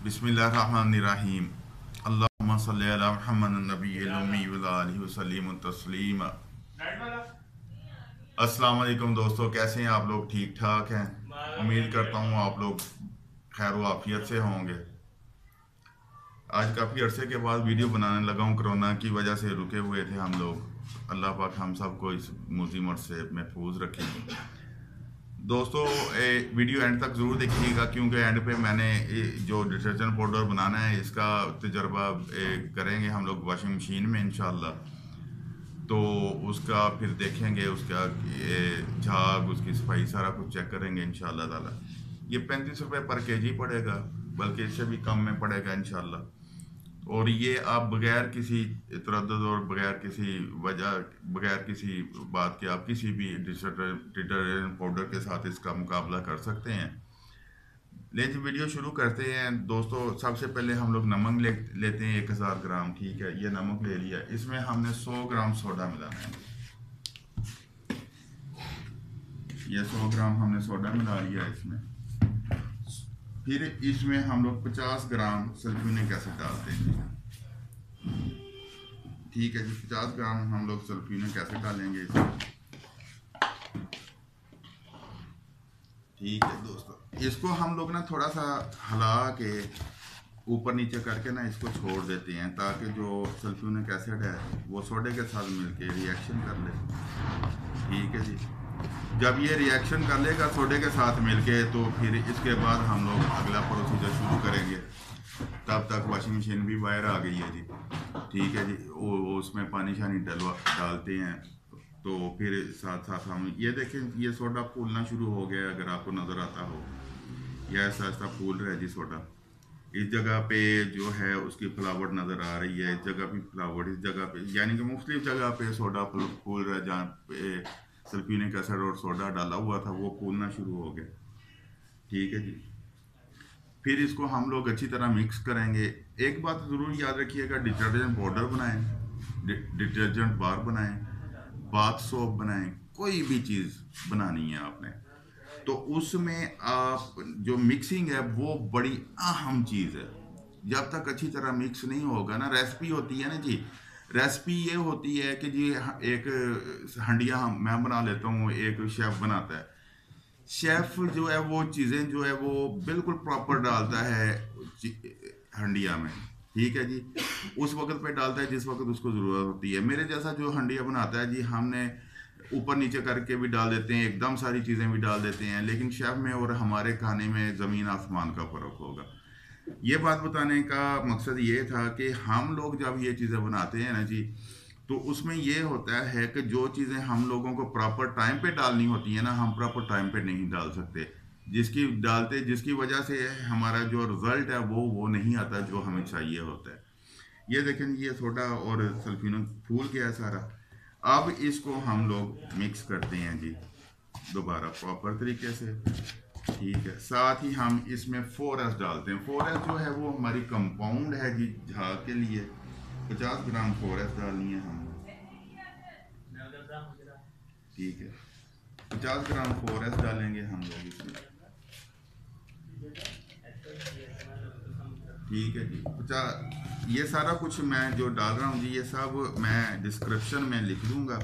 बिस्मिल्लाहिर्रहमानिर्रहीम। अल्लाहुम्मा सल्ली अला मुहम्मद नबील उम्मी व आलिहि वसल्लम तस्लीमा। अस्सलाम वालेकुम दोस्तों, कैसे हैं आप लोग? ठीक ठाक हैं? उम्मीद करता हूँ आप लोग खैर व आफियत से होंगे। आज काफ़ी अरसे के बाद वीडियो बनाने लगा हूँ। कोरोना की वजह से रुके हुए थे हम लोग। अल्लाह पाक हम सबको इस मुसीबत से महफूज रखें। दोस्तों वीडियो एंड तक ज़रूर देखिएगा, क्योंकि एंड पे मैंने जो डिटर्जेंट पाउडर बनाना है इसका तजर्बा करेंगे हम लोग वॉशिंग मशीन में इंशाल्लाह। तो उसका फिर देखेंगे, उसका झाग, उसकी सफाई सारा कुछ चेक करेंगे इंशाल्लाह ताला। ये 35 रुपये पर केजी पड़ेगा, बल्कि इससे भी कम में पड़ेगा इंशाल्लाह। और ये आप बगैर किसी तरद्दुद और बगैर किसी वजह, बगैर किसी बात के आप किसी भी डिटर्जेंट पाउडर के साथ इसका मुकाबला कर सकते हैं। लेकिन वीडियो शुरू करते हैं दोस्तों। सबसे पहले हम लोग नमक लेते हैं 1000 ग्राम। ठीक है, ये नमक ले लिया। इसमें हमने 100 ग्राम सोडा मिलाना है। ये 100 ग्राम हमने सोडा मिला लिया इसमें। फिर इसमें हम लोग 50 ग्राम सल्फ्यूरिक एसिड डालते हैं। ठीक है जी, 50 ग्राम हम लोग सल्फ्यूरिक एसिड डालेंगे इसमें। ठीक है दोस्तों, इसको हम लोग ना थोड़ा सा हिला के ऊपर नीचे करके ना इसको छोड़ देते हैं, ताकि जो सल्फ्यूरिक एसिड है वो सोडे के साथ मिलके रिएक्शन कर ले। ठीक है जी, जब ये रिएक्शन कर लेगा सोडे के साथ मिलके, तो फिर इसके बाद हम लोग अगला प्रोसीजर शुरू करेंगे। तब तक वॉशिंग मशीन भी बाहर आ गई है जी। ठीक है जी, वो उसमें पानी शानी डालते हैं। तो फिर साथ साथ हम ये देखें, ये सोडा फूलना शुरू हो गया, अगर आपको नज़र आता हो। यह ऐसा ऐसा फूल रहा है जी सोडा। इस जगह पे जो है उसकी फ्लावट नज़र आ रही है, इस जगह भी फ्लावट, इस जगह पे, यानी कि मुख्तलिफ जगह पे सोडा फूल रहा है। जहाँ पे सल्फ्यूरिक एसिड और सोडा डाला हुआ था वो फूलना शुरू हो गया। ठीक है जी, फिर इसको हम लोग अच्छी तरह मिक्स करेंगे। एक बात ज़रूर याद रखिएगा, डिटर्जेंट पाउडर बनाएं, डिटर्जेंट बार बनाएं, बाथ सोप बनाएं, कोई भी चीज़ बनानी है आपने, तो उसमें आप जो मिक्सिंग है वो बड़ी अहम चीज़ है। जब तक अच्छी तरह मिक्स नहीं होगा ना, रेसिपी होती है ना जी, रेसिपी ये होती है कि जी एक हंडिया मैं बना लेता हूँ, एक शेफ़ बनाता है। शेफ़ जो है वो चीज़ें जो है वो बिल्कुल प्रॉपर डालता है हंडिया में। ठीक है जी, उस वक्त पे डालता है जिस वक्त उसको ज़रूरत होती है। मेरे जैसा जो हंडिया बनाता है जी, हमने ऊपर नीचे करके भी डाल देते हैं, एकदम सारी चीज़ें भी डाल देते हैं, लेकिन शेफ़ में और हमारे खाने में ज़मीन आसमान का फ़र्क होगा। ये बात बताने का मकसद ये था कि हम लोग जब ये चीज़ें बनाते हैं ना जी, तो उसमें ये होता है कि जो चीज़ें हम लोगों को प्रॉपर टाइम पे डालनी होती है ना, हम प्रॉपर टाइम पे नहीं डाल सकते, जिसकी वजह से हमारा जो रिज़ल्ट है वो नहीं आता जो हमें चाहिए होता है। ये देखें, ये सोडा और सल्फ्यूरिक फूल गया सारा। अब इसको हम लोग मिक्स करते हैं जी दोबारा प्रॉपर तरीके से। ठीक है, साथ ही हम इसमें 4S डालते हैं। 4S जो है वो हमारी कंपाउंड है जी झाग के लिए। 50 ग्राम 4S डालनी है हम। ठीक है, 50 ग्राम 4S डालेंगे हम लोग इसमें। ठीक है जी, 50। ये सारा कुछ मैं जो डाल रहा हूँ जी, ये सब मैं डिस्क्रिप्शन में लिख दूँगा,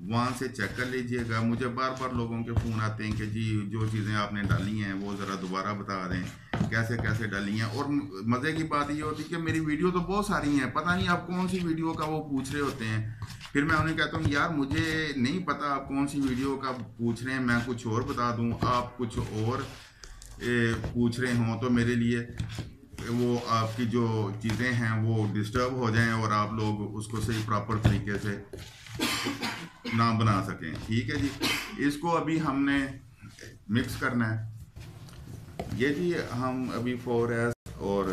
वहाँ से चेक कर लीजिएगा। मुझे बार बार लोगों के फ़ोन आते हैं कि जी जो चीज़ें आपने डाली हैं वो ज़रा दोबारा बता दें, कैसे कैसे डाली हैं। और मज़े की बात ये होती है कि मेरी वीडियो तो बहुत सारी हैं, पता नहीं आप कौन सी वीडियो का वो पूछ रहे होते हैं। फिर मैं उन्हें कहता हूँ, यार मुझे नहीं पता आप कौन सी वीडियो का पूछ रहे हैं, मैं कुछ और बता दूँ, आप कुछ और पूछ रहे हों, तो मेरे लिए वो आपकी जो चीज़ें हैं वो डिस्टर्ब हो जाएं और आप लोग उसको सही प्रॉपर तरीके से ना बना सकें। ठीक है जी, इसको अभी हमने मिक्स करना है। ये जी हम अभी 4S और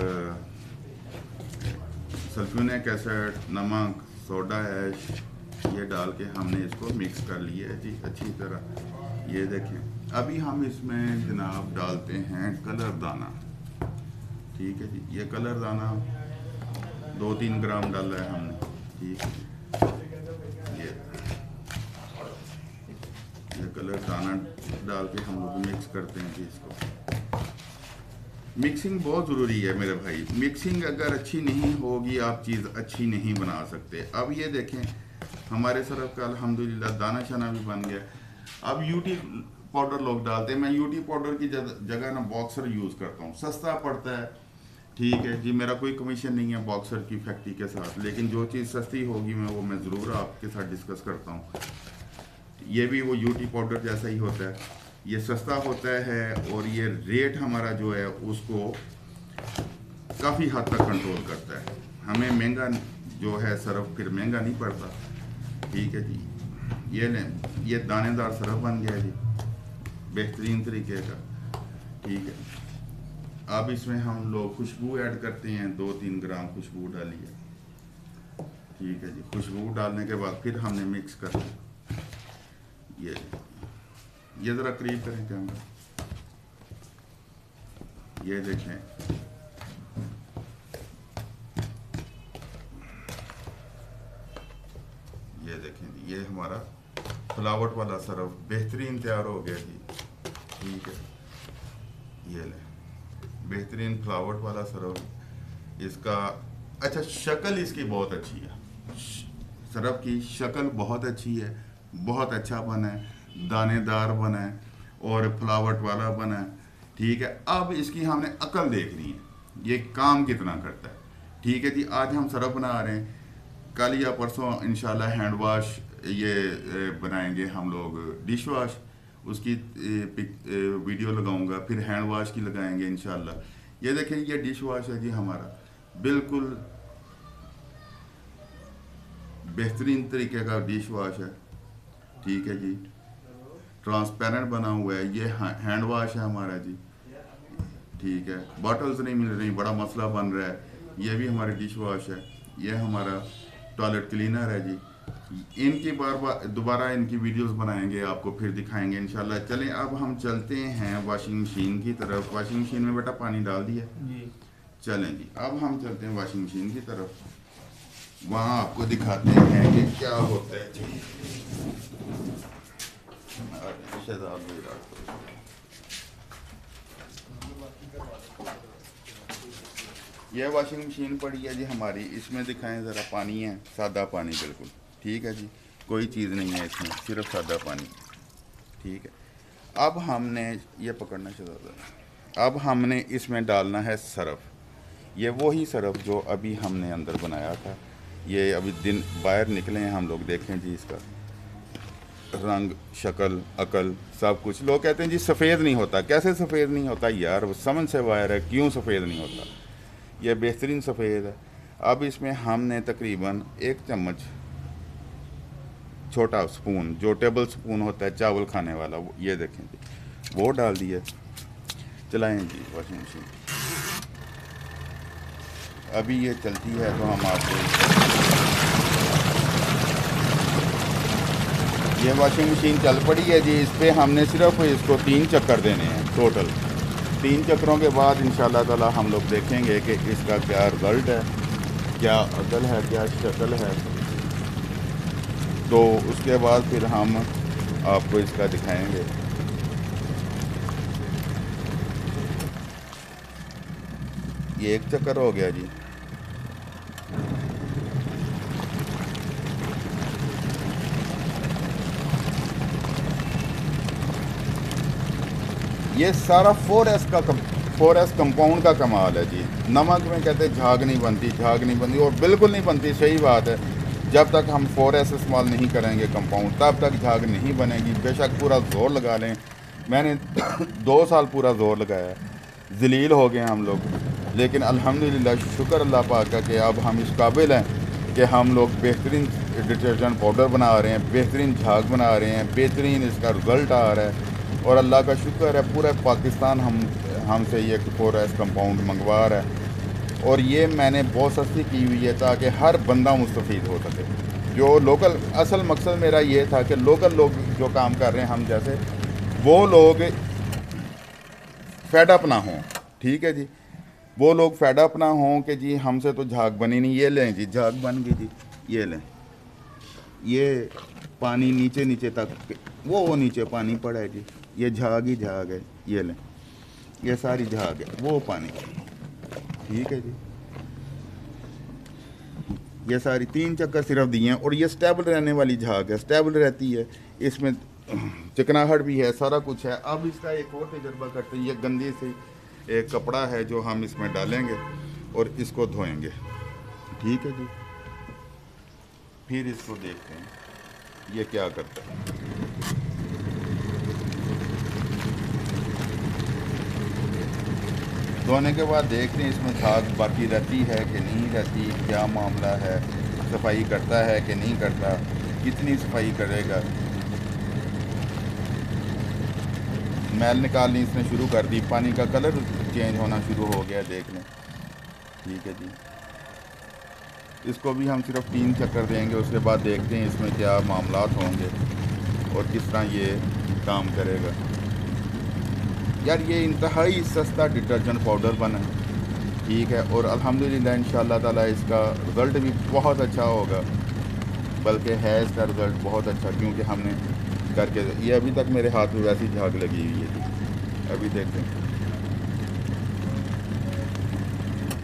सल्फ्यूरिक एसिड, नमक, सोडा ऐश, ये डाल के हमने इसको मिक्स कर लिया है जी अच्छी तरह। ये देखें, अभी हम इसमें जनाब डालते हैं कलर दाना। ठीक है जी, ये कलर दाना 2-3 ग्राम डाला है हमने। ठीक है, ये कलर दाना डाल के हम लोग मिक्स करते हैं जी इसको। मिक्सिंग बहुत ज़रूरी है मेरे भाई। मिक्सिंग अगर अच्छी नहीं होगी आप चीज़ अच्छी नहीं बना सकते। अब ये देखें हमारे सरफ का अल्हम्दुलिल्लाह दाना शाना भी बन गया। अब यूटी पाउडर लोग डालते हैं, मैं यूटी पाउडर की जगह ना बॉक्सर यूज़ करता हूँ, सस्ता पड़ता है। ठीक है जी, मेरा कोई कमीशन नहीं है बॉक्सर की फैक्ट्री के साथ, लेकिन जो चीज़ सस्ती होगी मैं ज़रूर आपके साथ डिस्कस करता हूँ। ये भी वो यूटी पाउडर जैसा ही होता है, ये सस्ता होता है और ये रेट हमारा जो है उसको काफ़ी हद तक कंट्रोल करता है। हमें महंगा जो है सरफ फिर महंगा नहीं पड़ता। ठीक है जी, ये लें, ये दानेदार सरफ बन गया जी बेहतरीन तरीके का। ठीक है, अब इसमें हम लोग खुशबू ऐड करते हैं, 2-3 ग्राम खुशबू डालिए। ठीक है जी, खुशबू डालने के बाद फिर हमने मिक्स करना। ये ज़रा करीब करें कैमरा, ये देखें। ये देखें जी, ये हमारा फ्लावट वाला सरफ बेहतरीन तैयार हो गया जी। ठीक है, ये ले बेहतरीन फ्लावट वाला सरफ। इसका अच्छा शक्ल इसकी बहुत अच्छी है, सरफ की शक्ल बहुत अच्छी है, बहुत अच्छा बना है, दानेदार बना है और फ्लावट वाला बना है। ठीक है, अब इसकी हमने अकल देखनी है, ये काम कितना करता है। ठीक है जी, आज हम सरफ बना रहे हैं, कल या परसों इंशाल्लाह हैंड वाश ये बनाएंगे हम लोग, डिश वाश, उसकी वीडियो लगाऊंगा, फिर हैंड वाश की लगाएंगे इंशाल्लाह। ये देखें, ये डिश वाश है जी हमारा, बिल्कुल बेहतरीन तरीके का डिश वाश है। ठीक है जी, ट्रांसपेरेंट बना हुआ है, ये हैंड वाश है हमारा जी। ठीक है, बॉटल्स नहीं मिल रही, बड़ा मसला बन रहा है। ये भी हमारी डिश वॉश है, ये हमारा टॉयलेट क्लीनर है जी। इनकी बार बार दोबारा इनकी वीडियोस बनाएंगे, आपको फिर दिखाएंगे इंशाल्लाह। चलें अब हम चलते हैं वॉशिंग मशीन की तरफ। वॉशिंग मशीन में बेटा पानी डाल दिया जी। चलें जी, अब हम चलते हैं वॉशिंग मशीन की तरफ, वहाँ आपको दिखाते हैं कि क्या होता है जी। यह वॉशिंग मशीन पड़ी है जी हमारी, इसमें दिखाएं ज़रा, पानी है, सादा पानी बिल्कुल। ठीक है जी, कोई चीज़ नहीं है इसमें, सिर्फ सादा पानी। ठीक है, अब हमने ये पकड़ना चाहिए, अब हमने इसमें डालना है सरफ। ये वही सरफ जो अभी हमने अंदर बनाया था, ये अभी दिन बाहर निकले हैं हम लोग, देखें जी इसका रंग, शक्ल, अकल, सब कुछ। लोग कहते हैं जी सफ़ेद नहीं होता, कैसे सफ़ेद नहीं होता यार, वो समझ से बाहर है, क्यों सफ़ेद नहीं होता। यह बेहतरीन सफ़ेद है। अब इसमें हमने तकरीबन 1 चम्मच, छोटा स्पून जो टेबल स्पून होता है चावल खाने वाला, ये देखें जी, वो डाल दिया। चलाएं जी वॉशिंग मशीन, अभी ये चलती है तो हम आपको, ये वॉशिंग मशीन चल पड़ी है जी। इस पर हमने सिर्फ इसको 3 चक्कर देने हैं टोटल। 3 चक्करों के बाद इंशाल्लाह ताला हम लोग देखेंगे कि इसका क्या रिज़ल्ट है, क्या अकल है, क्या शक्ल है। तो उसके बाद फिर हम आपको इसका दिखाएंगे। ये 1 चक्कर हो गया जी। ये सारा 4S कंपाउंड का कमाल है जी। नमक में कहते हैं झाग नहीं बनती, झाग नहीं बनती, और बिल्कुल नहीं बनती, सही बात है। जब तक हम 4S इस्तेमाल नहीं करेंगे कंपाउंड, तब तक झाग नहीं बनेगी। बेशक पूरा ज़ोर लगा लें, मैंने 2 साल पूरा ज़ोर लगाया, जलील हो गए हम लोग, लेकिन अल्हम्दुलिल्लाह शुक्र अल्लाह पाक का कि अब हम इस काबिल हैं कि हम लोग बेहतरीन डिटर्जेंट पाउडर बना रहे हैं, बेहतरीन झाग बना रहे हैं, बेहतरीन इसका रिज़ल्ट आ रहा है। और अल्लाह का शुक्र है पूरा पाकिस्तान हमसे ये 4S कंपाउंड मंगवा रहा है। और ये मैंने बहुत सस्ती की हुई है ताकि हर बंदा मुस्तफ़ीद हो सके। जो लोकल, असल मकसद मेरा ये था कि लोकल लोग जो काम कर रहे हैं हम जैसे, वो लोग फेड अप ना हों। ठीक है जी, वो लोग फेड अप ना हों कि जी हमसे तो झाग बनी नहीं। ये लें जी, झाग बन गई जी, ये लें, ये पानी नीचे तक, वो नीचे पानी पड़ा है जी, ये झाग ही झाग है। ये लें, ये सारी झाग है वो पानी, ठीक है जी। ये सारी 3 चक्कर सिर्फ दिए हैं, और ये स्टेबल रहने वाली झाग है, स्टेबल रहती है, इसमें चिकनाहट भी है, सारा कुछ है। अब इसका एक और तजर्बा करते हैं। ये गंदे से एक कपड़ा है जो हम इसमें डालेंगे और इसको धोएंगे, ठीक है जी। फिर इसको देखते हैं ये क्या करता है। धोने के बाद देखते हैं इसमें झाग बाकी रहती है कि नहीं रहती, क्या मामला है, सफाई करता है कि नहीं करता, कितनी सफाई करेगा। मैल निकालनी इसने शुरू कर दी, पानी का कलर चेंज होना शुरू हो गया, देख लें, ठीक है जी। इसको भी हम सिर्फ 3 चक्कर देंगे, उसके बाद देखते हैं इसमें क्या मामलात होंगे और किस तरह ये काम करेगा। यार ये इंतहाई सस्ता डिटर्जेंट पाउडर बना है, ठीक है, और अल्हम्दुलिल्लाह इंशाअल्लाह ताला इसका रिज़ल्ट भी बहुत अच्छा होगा, बल्कि है इसका रिज़ल्ट बहुत अच्छा, क्योंकि हमने करके ये अभी तक मेरे हाथ में वैसी झाग लगी हुई है जी। अभी देखते हैं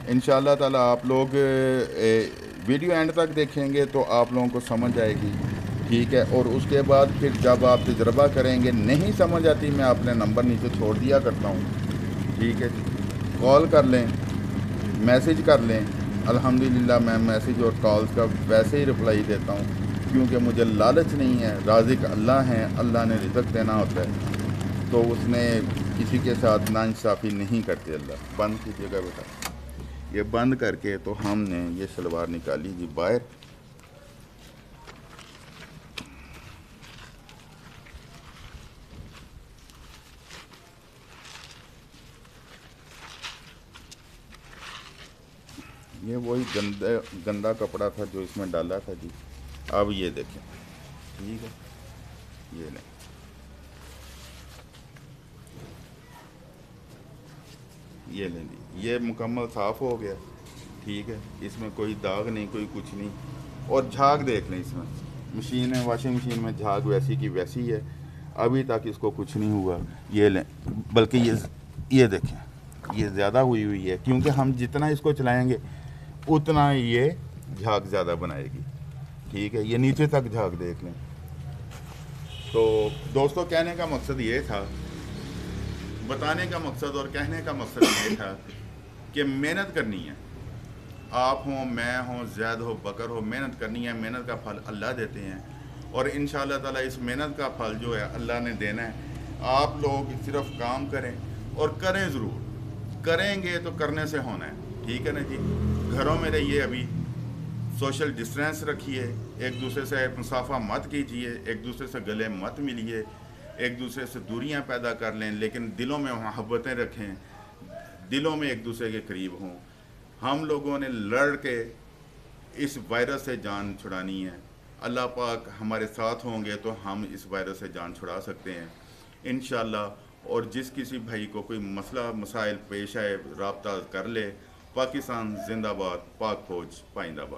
इंशाअल्लाह ताला। आप लोग वीडियो एंड तक देखेंगे तो आप लोगों को समझ आएगी, ठीक है। और उसके बाद फिर जब आप तजर्बा करेंगे, नहीं समझ आती, मैं अपने नंबर नीचे छोड़ दिया करता हूँ, ठीक है, कॉल कर लें, मैसेज कर लें। अल्हम्दुलिल्लाह मैं मैसेज और कॉल्स का वैसे ही रिप्लाई देता हूँ, क्योंकि मुझे लालच नहीं है। राज़िक अल्लाह हैं, अल्लाह ने रिज़्क़ देना होता है, तो उसने किसी के साथ नाइंसाफ़ी नहीं करते। अल्लाह बंद कीजिएगा बेटा, ये बंद करके तो हमने ये शलवार निकाली जी बाहर। ये वही गंदा कपड़ा था जो इसमें डाला था जी। अब ये देखें, ठीक है, ये लें, ये लें जी, ये मुकम्मल साफ़ हो गया, ठीक है, इसमें कोई दाग नहीं, कोई कुछ नहीं। और झाग देख लें, इसमें मशीन है, वॉशिंग मशीन में झाग वैसी की वैसी है, अभी तक इसको कुछ नहीं हुआ। ये लें, बल्कि ये देखें, ये ज़्यादा हुई हुई है, क्योंकि हम जितना इसको चलाएंगे उतना ये झाग ज़्यादा बनाएगी, ठीक है। ये नीचे तक झाग देख लें। तो दोस्तों कहने का मकसद ये था, बताने का मकसद और कहने का मकसद ये था कि मेहनत करनी है। आप हों, मैं हों, ज़ैद हो, बकर हो, मेहनत करनी है। मेहनत का फल अल्लाह देते हैं, और इंशाअल्लाह ताला इस मेहनत का फल जो है अल्लाह ने देना है। आप लोग सिर्फ काम करें, और करें ज़रूर, करेंगे तो करने से होना है, ठीक है ना जी। घरों में रहिए, अभी सोशल डिस्टेंस रखिए, एक दूसरे से मुसाफा मत कीजिए, एक दूसरे से गले मत मिलिए, एक दूसरे से दूरियां पैदा कर लें, लेकिन दिलों में मोहब्बतें रखें, दिलों में एक दूसरे के करीब हों। हम लोगों ने लड़ के इस वायरस से जान छुड़ानी है। अल्लाह पाक हमारे साथ होंगे तो हम इस वायरस से जान छुड़ा सकते हैं इंशाअल्लाह। और जिस किसी भाई को कोई मसला मसाइल पेश आए, राब्ता कर ले। पाकिस्तान जिंदाबाद, पाक फौज पाइंदाबाद।